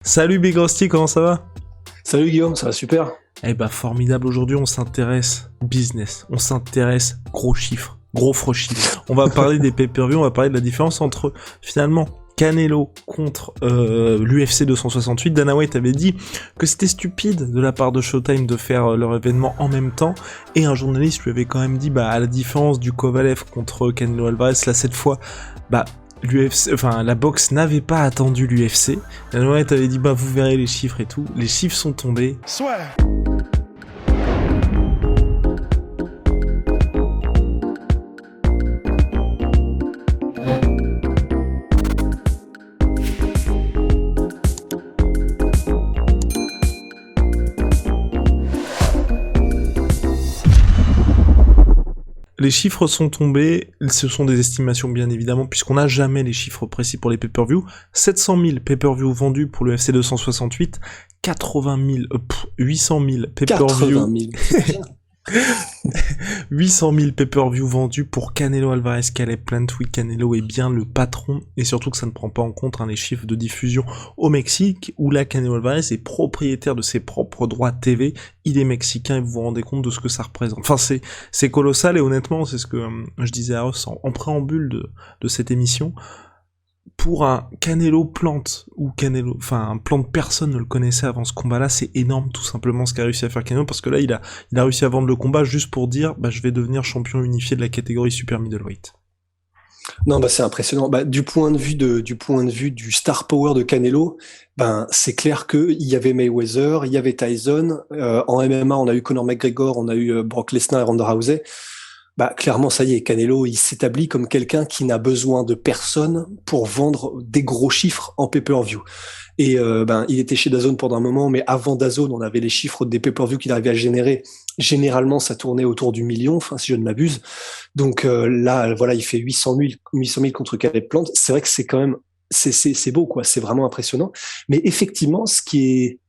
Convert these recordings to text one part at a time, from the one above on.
Salut Big Rusty, comment ça va? Salut Guillaume, ça va super. Eh bah formidable, aujourd'hui on s'intéresse business, on s'intéresse gros chiffres, gros franchis. On va parler des pay-per-view, on va parler de la différence entre finalement Canelo contre l'UFC 268. Dana White avait dit que c'était stupide de la part de Showtime de faire leur événement en même temps, et un journaliste lui avait quand même dit à la différence du Kovalev contre Canelo Alvarez, là cette fois l'UFC, enfin la boxe n'avait pas attendu l'UFC. Dana White avait dit vous verrez les chiffres et tout. Les chiffres sont tombés. Soit. Les chiffres sont tombés, ce sont des estimations bien évidemment, puisqu'on n'a jamais les chiffres précis pour les pay-per-view. 700 000 pay-per-view vendus pour le UFC 268, 800 000 pay-per-view... 800 000 pay-per-view vendus pour Canelo Alvarez Caleb Plant. Oui, Canelo est bien le patron, et surtout que ça ne prend pas en compte les chiffres de diffusion au Mexique, où là Canelo Alvarez est propriétaire de ses propres droits TV, il est mexicain, et vous vous rendez compte de ce que ça représente. Enfin, c'est colossal, et honnêtement, c'est ce que je disais à Ross en préambule de cette émission. Pour un Canelo Plante, ou Canelo, enfin un Plante, personne ne le connaissait avant ce combat-là, c'est énorme tout simplement ce qu'a réussi à faire Canelo, parce que là il a réussi à vendre le combat juste pour dire je vais devenir champion unifié de la catégorie super middleweight. Non, c'est impressionnant. Du point de vue du star power de Canelo, c'est clair que il y avait Mayweather, il y avait Tyson, en MMA on a eu Conor McGregor, on a eu Brock Lesnar et Ronda Rousey. Clairement, ça y est, Canelo, il s'établit comme quelqu'un qui n'a besoin de personne pour vendre des gros chiffres en pay-per-view. Et il était chez DAZN pendant un moment, mais avant DAZN, on avait les chiffres des pay-per-view qu'il arrivait à générer. Généralement, ça tournait autour du million, si je ne m'abuse. Donc là, voilà, il fait 800 000 contre Caleb Plant. C'est vrai que c'est quand même, c'est beau, quoi. C'est vraiment impressionnant. Mais effectivement, c'est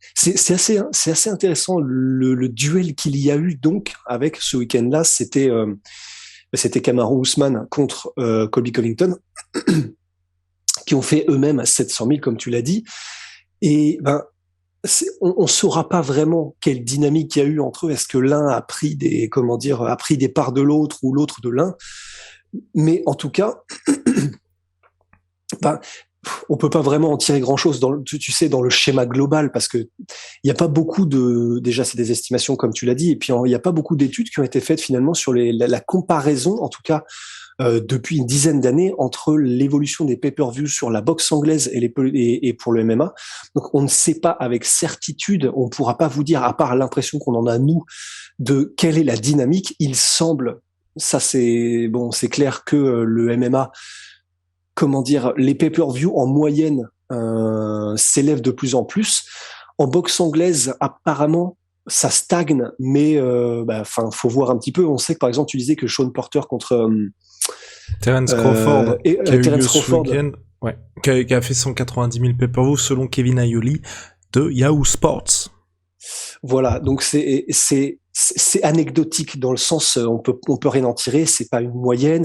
assez intéressant le duel qu'il y a eu donc avec ce week-end-là. C'était Kamaru Usman contre Colby Covington, qui ont fait eux-mêmes 700 000, comme tu l'as dit. Et on saura pas vraiment quelle dynamique il y a eu entre eux. Est-ce que l'un a pris des parts de l'autre ou l'autre de l'un? Mais en tout cas, on peut pas vraiment en tirer grand-chose dans le schéma global, parce que il y a pas beaucoup déjà c'est des estimations comme tu l'as dit, et puis il y a pas beaucoup d'études qui ont été faites finalement sur la comparaison, en tout cas depuis une dizaine d'années, entre l'évolution des pay-per-view sur la boxe anglaise et pour le MMA. Donc on ne sait pas avec certitude, on pourra pas vous dire, à part l'impression qu'on en a nous, de quelle est la dynamique. Il semble, ça c'est clair que le MMA, les pay-per-view en moyenne s'élèvent de plus en plus. En boxe anglaise, apparemment, ça stagne, mais faut voir un petit peu. On sait que par exemple, tu disais que Sean Porter contre Terence Crawford, Terence Crawford, qui a fait 190 000 pay-per-view selon Kevin Aioli de Yahoo Sports. Voilà, donc c'est anecdotique dans le sens on peut rien en tirer, c'est pas une moyenne,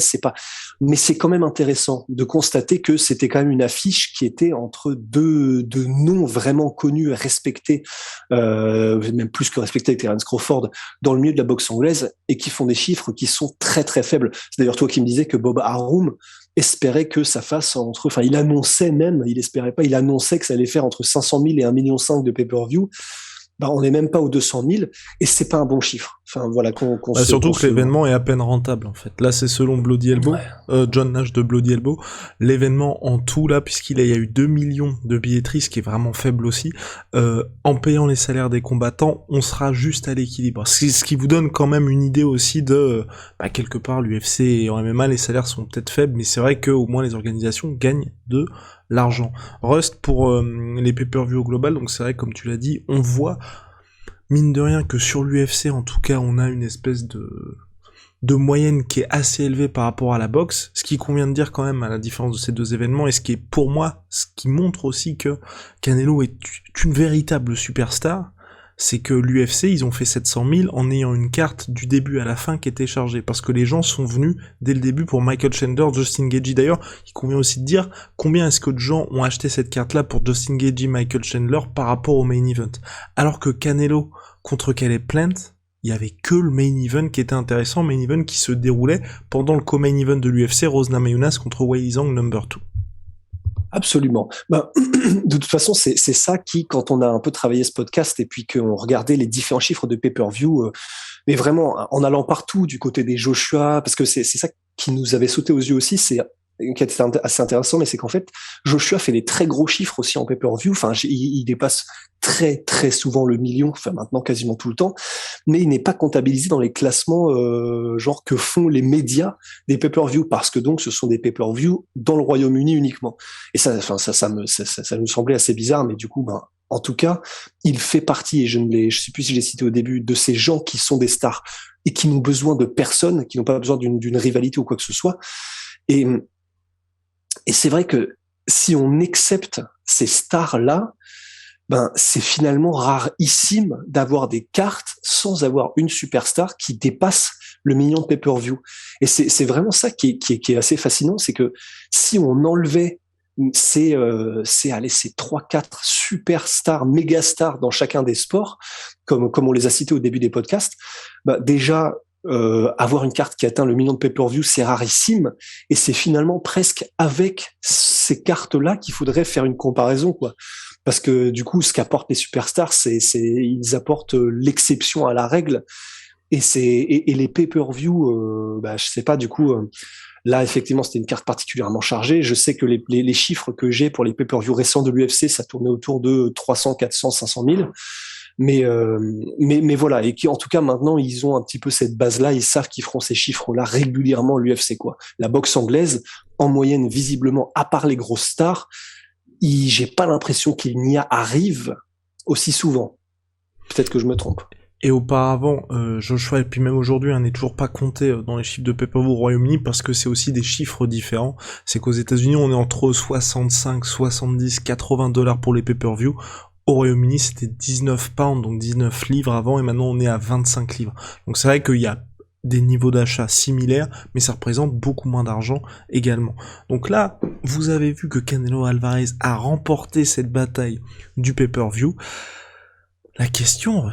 mais c'est quand même intéressant de constater que c'était quand même une affiche qui était entre deux noms vraiment connus, respectés, même plus que respectés avec Terence Crawford dans le milieu de la boxe anglaise, et qui font des chiffres qui sont très très faibles. C'est d'ailleurs toi qui me disais que Bob Arum espérait que ça fasse il annonçait que ça allait faire entre 500 000 et 1,5 million de pay-per-view. On n'est même pas aux 200 000, et c'est pas un bon chiffre. Surtout que l'événement est à peine rentable, en fait. Là, c'est selon Bloody Elbow, John Nash de Bloody Elbow. L'événement en tout, là, puisqu'il y a eu 2 millions de billetteries, ce qui est vraiment faible aussi, en payant les salaires des combattants, on sera juste à l'équilibre. Ce qui vous donne quand même une idée aussi de, quelque part, l'UFC et en MMA, les salaires sont peut-être faibles, mais c'est vrai qu'au moins les organisations gagnent de l'argent. Rust pour les pay-per-view au global, donc c'est vrai, comme tu l'as dit, on voit mine de rien que sur l'UFC en tout cas on a une espèce de moyenne qui est assez élevée par rapport à la boxe, ce qui convient de dire quand même à la différence de ces deux événements, et ce qui est pour moi, ce qui montre aussi que Canelo est une véritable superstar, c'est que l'UFC, ils ont fait 700 000 en ayant une carte du début à la fin qui était chargée, parce que les gens sont venus dès le début pour Michael Chandler, Justin Gaethje. D'ailleurs, il convient aussi de dire combien est-ce que de gens ont acheté cette carte-là pour Justin Gaethje, Michael Chandler par rapport au main event, alors que Canelo contre Caleb Plant, il y avait que le main event qui était intéressant, main event qui se déroulait pendant le co-main event de l'UFC, Rose Namajunas contre Weili Zhang No. 2. Absolument. De toute façon, c'est ça qui, quand on a un peu travaillé ce podcast et puis qu'on regardait les différents chiffres de pay-per-view, mais vraiment en allant partout du côté des Joshua, parce que c'est ça qui nous avait sauté aux yeux aussi, c'est qui était assez intéressant, mais c'est qu'en fait, Joshua fait des très gros chiffres aussi en pay-per-view. Enfin, il dépasse très très souvent le million, enfin maintenant quasiment tout le temps, mais il n'est pas comptabilisé dans les classements genre que font les médias des pay-per-view, parce que donc ce sont des pay-per-view dans le Royaume-Uni uniquement. Et ça nous semblait assez bizarre, mais du coup, en tout cas, il fait partie, et je sais plus si je l'ai cité au début, de ces gens qui sont des stars et qui n'ont besoin de personne, qui n'ont pas besoin d'une rivalité ou quoi que ce soit. Et c'est vrai que si on accepte ces stars-là, c'est finalement rarissime d'avoir des cartes sans avoir une superstar qui dépasse le million de pay-per-view. Et c'est vraiment ça qui est assez fascinant, c'est que si on enlevait ces 3-4 superstars, méga stars dans chacun des sports, comme on les a cités au début des podcasts, déjà, avoir une carte qui atteint le million de pay-per-view, c'est rarissime, et c'est finalement presque avec ces cartes-là qu'il faudrait faire une comparaison, quoi. Parce que du coup, ce qu'apportent les superstars, ils apportent l'exception à la règle, et les pay-per-view, je sais pas, du coup, là effectivement c'était une carte particulièrement chargée. Je sais que les chiffres que j'ai pour les pay-per-view récents de l'UFC, ça tournait autour de 300, 400, 500 000. Mais voilà, et qui en tout cas maintenant ils ont un petit peu cette base-là, ils savent qu'ils feront ces chiffres-là régulièrement à l'UFC, quoi. La boxe anglaise, en moyenne, visiblement, à part les grosses stars, j'ai pas l'impression qu'il n'y arrive aussi souvent. Peut-être que je me trompe. Et auparavant, Joshua, et puis même aujourd'hui, n'est toujours pas compté dans les chiffres de pay-per-view au Royaume-Uni, parce que c'est aussi des chiffres différents. C'est qu'aux États-Unis, on est entre 65, 70, 80 $ pour les pay-per-view. Au Royaume-Uni, c'était 19 pounds, donc 19 livres avant, et maintenant on est à 25 livres. Donc c'est vrai qu'il y a des niveaux d'achat similaires, mais ça représente beaucoup moins d'argent également. Donc là, vous avez vu que Canelo Alvarez a remporté cette bataille du pay-per-view. La question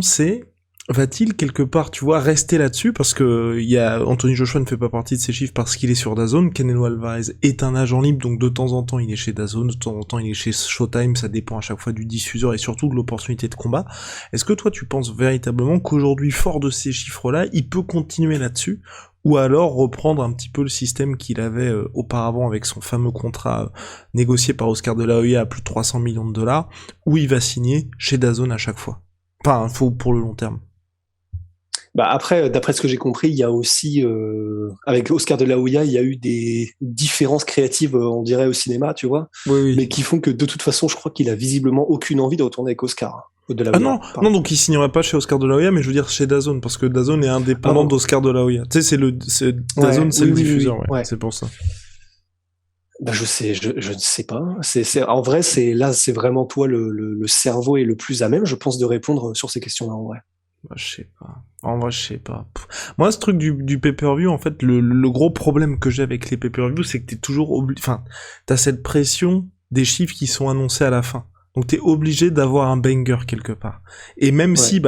c'est, va-t-il quelque part, tu vois, rester là-dessus, parce que Anthony Joshua ne fait pas partie de ces chiffres parce qu'il est sur DAZN. Canelo Alvarez est un agent libre, donc de temps en temps il est chez DAZN, de temps en temps il est chez Showtime, ça dépend à chaque fois du diffuseur et surtout de l'opportunité de combat. Est-ce que toi tu penses véritablement qu'aujourd'hui, fort de ces chiffres-là, il peut continuer là-dessus, ou alors reprendre un petit peu le système qu'il avait auparavant avec son fameux contrat négocié par Oscar de la Hoya à plus de 300 millions de $, où il va signer chez DAZN à chaque fois? Enfin, faut pour le long terme. Après, d'après ce que j'ai compris, il y a aussi, avec Oscar de la Hoya, il y a eu des différences créatives, on dirait, au cinéma, tu vois, oui. Mais qui font que de toute façon, je crois qu'il a visiblement aucune envie de retourner avec Oscar de la Hoya. Non, donc il signerait pas chez Oscar de la Hoya, mais je veux dire chez DAZN, parce que DAZN est indépendant d'Oscar de la Hoya. Tu sais, DAZN, c'est le diffuseur, ouais. C'est pour ça. Je ne sais pas. En vrai, c'est vraiment toi le cerveau est le plus à même, je pense, de répondre sur ces questions-là, en vrai. Je sais pas. En vrai, je sais pas. Moi, ce truc du pay-per-view, en fait, le gros problème que j'ai avec les pay-per-view, c'est que t'es toujours t'as cette pression des chiffres qui sont annoncés à la fin. Donc t'es obligé d'avoir un banger quelque part. Et même si,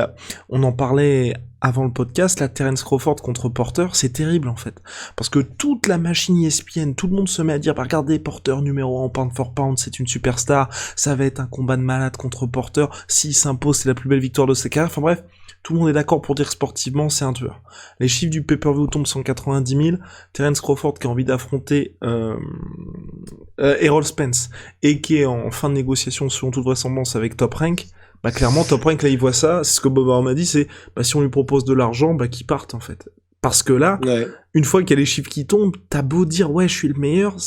on en parlait avant le podcast, la Terence Crawford contre Porter, c'est terrible en fait. Parce que toute la machine ESPN, tout le monde se met à dire, regardez, Porter numéro 1 pound for pound, c'est une superstar, ça va être un combat de malade contre Porter, s'il s'impose, c'est la plus belle victoire de sa carrière, enfin bref, tout le monde est d'accord pour dire que sportivement, c'est un tueur. Les chiffres du pay-per-view tombent 190 000, Terence Crawford qui a envie d'affronter Errol Spence, et qui est en fin de négociation selon toute vraisemblance avec Top Rank, clairement, Top Rank, là, il voit ça, c'est ce que Bob Arum m'a dit, c'est, si on lui propose de l'argent, qu'il parte, en fait. Parce que là, une fois qu'il y a les chiffres qui tombent, t'as beau dire, ouais, je suis le meilleur,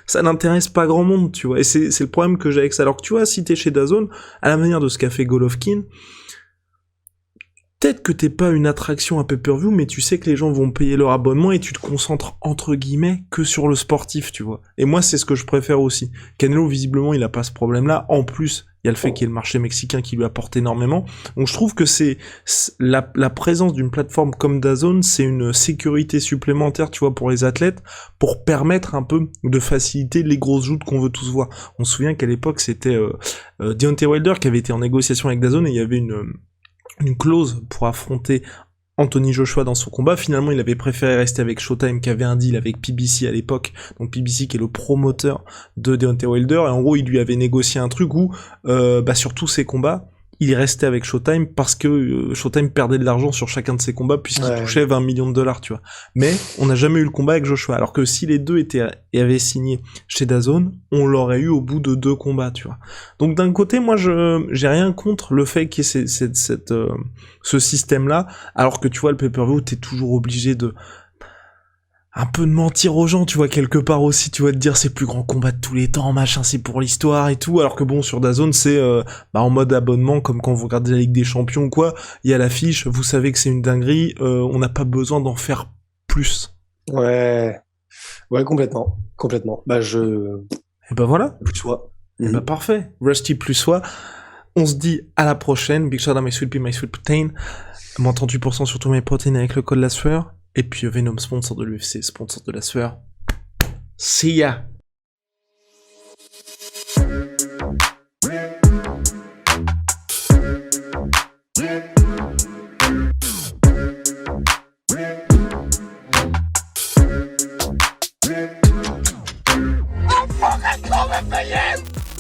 ça n'intéresse pas grand monde, tu vois, et c'est le problème que j'ai avec ça. Alors que tu vois, si t'es chez DAZN, à la manière de ce qu'a fait Golovkin, peut-être que t'es pas une attraction à pay-per-view, mais tu sais que les gens vont payer leur abonnement et tu te concentres, entre guillemets, que sur le sportif, tu vois. Et moi, c'est ce que je préfère aussi. Canelo, visiblement, il a pas ce problème-là. En plus, Il y a le fait qu'il y ait le marché mexicain qui lui apporte énormément. Donc je trouve que c'est la présence d'une plateforme comme DAZN, c'est une sécurité supplémentaire, tu vois, pour les athlètes, pour permettre un peu de faciliter les grosses joutes qu'on veut tous voir. On se souvient qu'à l'époque, c'était Deontay Wilder qui avait été en négociation avec DAZN et il y avait une clause pour affronter Anthony Joshua dans son combat. Finalement, il avait préféré rester avec Showtime qui avait un deal avec PBC à l'époque, donc PBC qui est le promoteur de Deontay Wilder, et en gros, il lui avait négocié un truc où, sur tous ses combats, il restait avec Showtime parce que Showtime perdait de l'argent sur chacun de ses combats puisqu'il touchait 20 millions de dollars, tu vois. Mais on n'a jamais eu le combat avec Joshua, alors que si les deux avaient signé chez DAZN, on l'aurait eu au bout de 2 combats, tu vois. Donc d'un côté, moi, j'ai rien contre le fait qu'il y ait ce système-là, alors que tu vois, le pay-per-view, t'es toujours obligé de un peu de mentir aux gens, tu vois, quelque part aussi, tu vois, de dire c'est le plus grand combat de tous les temps, machin, c'est pour l'histoire et tout, alors que bon, sur DAZN, c'est en mode abonnement, comme quand vous regardez la Ligue des Champions ou quoi, il y a l'affiche, vous savez que c'est une dinguerie, on n'a pas besoin d'en faire plus. Ouais, complètement. Et ben voilà. Plus soi. Et ben parfait. Rusty plus soi. On se dit à la prochaine. Big shout out à My Sweet Pea, My Sweet Protein. Moins 38% sur tous mes protéines avec le code La Sueur. Et puis Venom, sponsor de l'UFC, sponsor de La Sueur. See ya! Yeah.